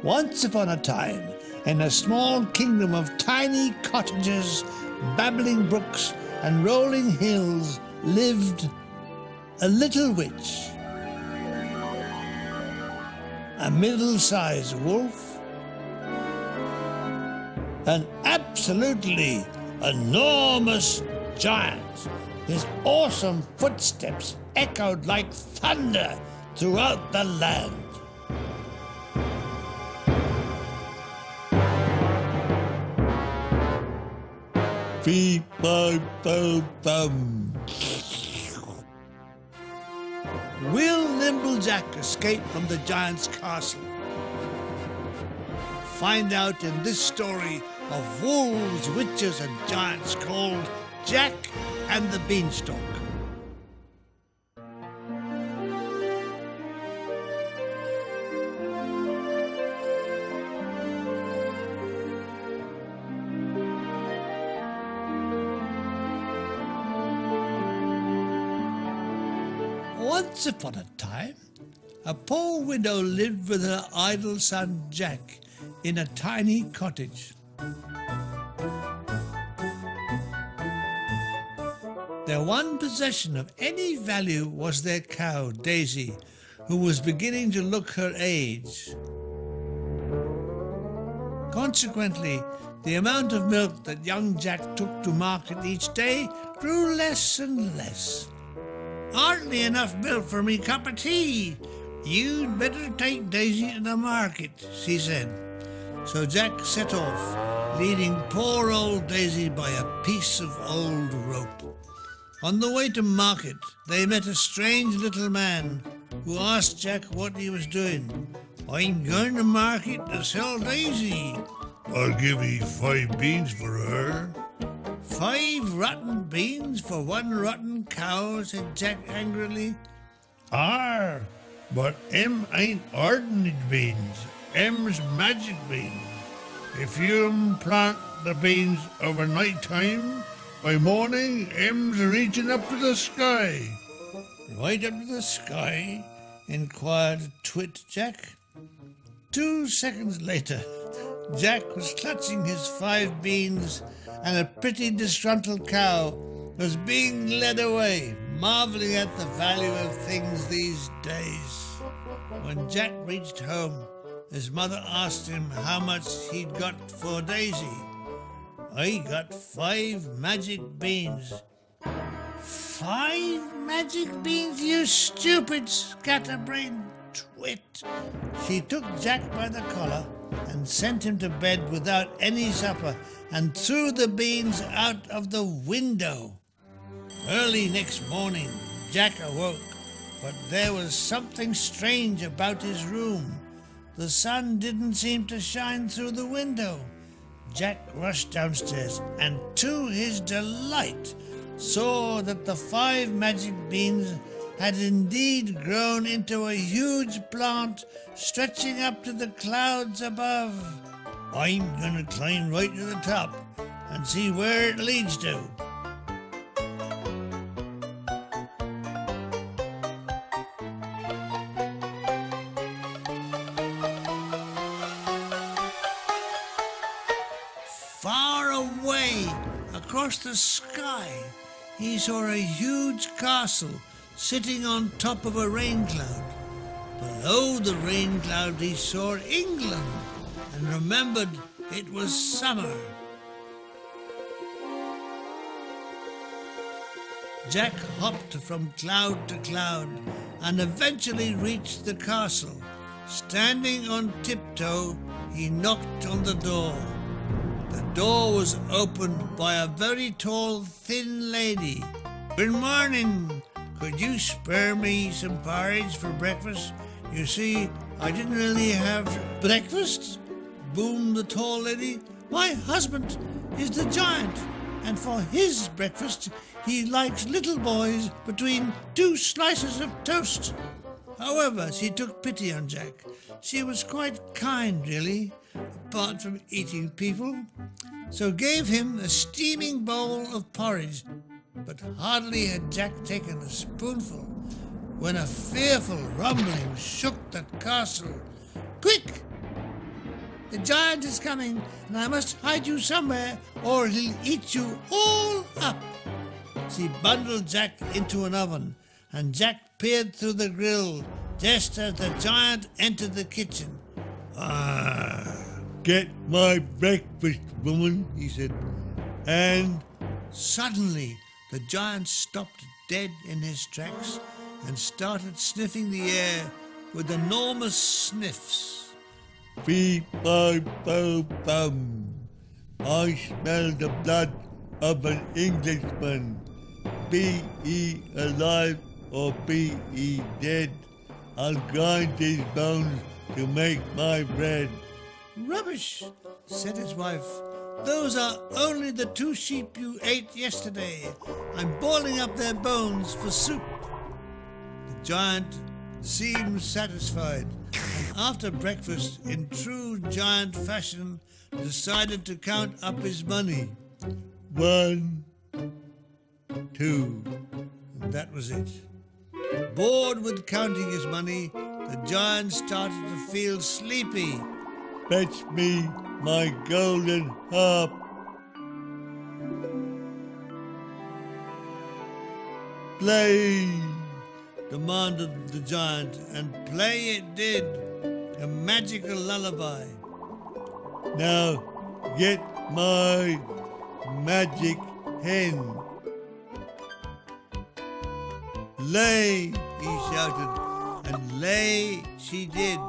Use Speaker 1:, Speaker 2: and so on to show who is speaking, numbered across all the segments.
Speaker 1: Once upon a time, in a small kingdom of tiny cottages, babbling brooks, and rolling hills, lived a little witch, a middle-sized wolf, an absolutely enormous giant. His awesome footsteps echoed like thunder throughout the land. Beep, bum, bum, bum. Will Nimblejack escape from the giant's castle? Find out in this story of wolves, witches, and giants called Jack and the Beanstalk. Once upon a time, a poor widow lived with her idle son Jack in a tiny cottage. Their one possession of any value was their cow, Daisy, who was beginning to look her age. Consequently, the amount of milk that young Jack took to market each day grew less and less. "Hardly enough milk for me cup of tea. You'd better take Daisy to the market," she said. So Jack set off, leading poor old Daisy by a piece of old rope. On the way to market, they met a strange little man who asked Jack what he was doing. "I'm going to market to sell Daisy."
Speaker 2: "I'll give 'ee 5 beans for her."
Speaker 1: 5 rotten beans for 1 rotten cow," said Jack angrily.
Speaker 2: "Arr, but em ain't ordinary beans. Em's magic beans. If you plant the beans overnight time, by morning em's reaching up to the sky."
Speaker 1: "Right up to the sky?" inquired Twit Jack. 2 seconds later, Jack was clutching his 5 beans, and a pretty disgruntled cow was being led away, marvelling at the value of things these days. When Jack reached home, his mother asked him how much he'd got for Daisy. "I got 5 magic beans." "5 magic beans, you stupid scatterbrained twit!" She took Jack by the collar and sent him to bed without any supper, and threw the beans out of the window. Early next morning, Jack awoke, but there was something strange about his room. The sun didn't seem to shine through the window. Jack rushed downstairs and, to his delight, saw that the 5 magic beans had indeed grown into a huge plant stretching up to the clouds above. "I'm going to climb right to the top and see where it leads to." Far away, across the sky, he saw a huge castle sitting on top of a rain cloud. Below the rain cloud he saw England, and remembered it was summer. Jack hopped from cloud to cloud and eventually reached the castle. Standing on tiptoe, he knocked on the door. The door was opened by a very tall, thin lady. "Good morning. Could you spare me some porridge for breakfast? You see, I didn't really have..." "Breakfast?" boomed the tall lady. "My husband is the giant, and for his breakfast he likes little boys between 2 slices of toast." However, she took pity on Jack. She was quite kind, really, apart from eating people, so gave him a steaming bowl of porridge. But hardly had Jack taken a spoonful when a fearful rumbling shook the castle. "Quick! The giant is coming, and I must hide you somewhere, or he'll eat you all up." She bundled Jack into an oven, and Jack peered through the grill just as the giant entered the kitchen.
Speaker 2: Get my breakfast, woman," he said. And
Speaker 1: suddenly the giant stopped dead in his tracks and started sniffing the air with enormous sniffs.
Speaker 2: "Fee, fi, fo, fum. I smell the blood of an Englishman. Be he alive or be he dead, I'll grind his bones to make my bread."
Speaker 1: "Rubbish," said his wife. "Those are only the 2 sheep you ate yesterday. I'm boiling up their bones for soup." The giant seemed satisfied, and after breakfast, in true giant fashion, decided to count up his money.
Speaker 2: 1, 2.
Speaker 1: And that was it. Bored with counting his money, the giant started to feel sleepy.
Speaker 2: "Fetch me my golden harp."
Speaker 1: "Play," demanded the giant, and play it did, a magical lullaby.
Speaker 2: "Now get my magic hen."
Speaker 1: "Lay," he shouted, and lay she did.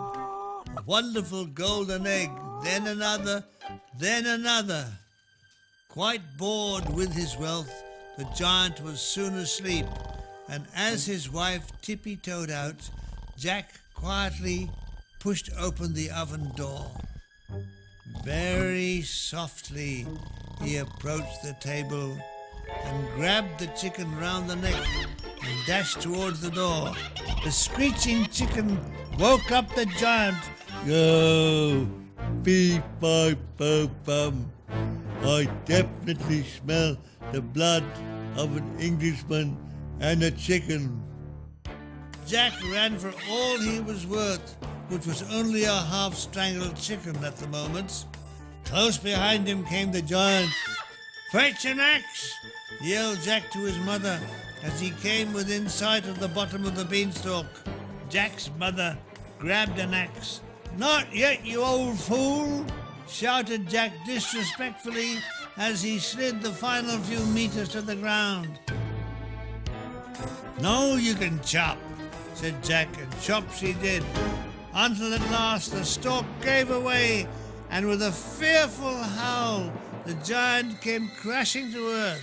Speaker 1: A wonderful golden egg, then another, then another. Quite bored with his wealth, the giant was soon asleep, and as his wife tippy-toed out, Jack quietly pushed open the oven door. Very softly he approached the table and grabbed the chicken round the neck and dashed towards the door. The screeching chicken woke up the giant.
Speaker 2: "Go, fee, fi, fo, fum. I definitely smell the blood of an Englishman and a chicken."
Speaker 1: Jack ran for all he was worth, which was only a half-strangled chicken at the moment. Close behind him came the giant. "Fetch an axe!" yelled Jack to his mother as he came within sight of the bottom of the beanstalk. Jack's mother grabbed an axe. "Not yet, you old fool!" shouted Jack disrespectfully as he slid the final few meters to the ground. "No, you can chop," said Jack, and chop she did, until at last the stalk gave away, and with a fearful howl, the giant came crashing to earth,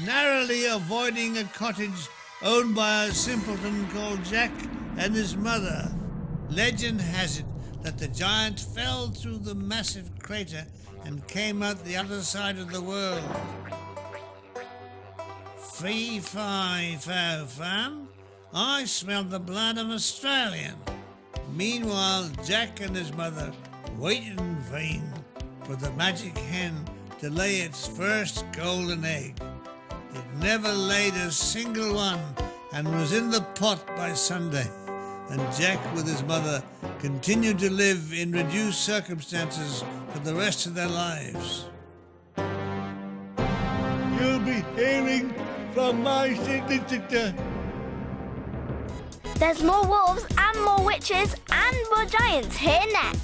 Speaker 1: narrowly avoiding a cottage owned by a simpleton called Jack and his mother. Legend has it that the giant fell through the massive crater and came out the other side of the world. Fee, fi, fo, fum. I smell the blood of Australian. Meanwhile, Jack and his mother waited in vain for the magic hen to lay its first golden egg. It never laid a single one and was in the pot by Sunday, and Jack with his mother continued to live in reduced circumstances for the rest of their lives.
Speaker 2: You'll be hearing from my solicitor.
Speaker 3: There's more wolves and more witches and more giants here next.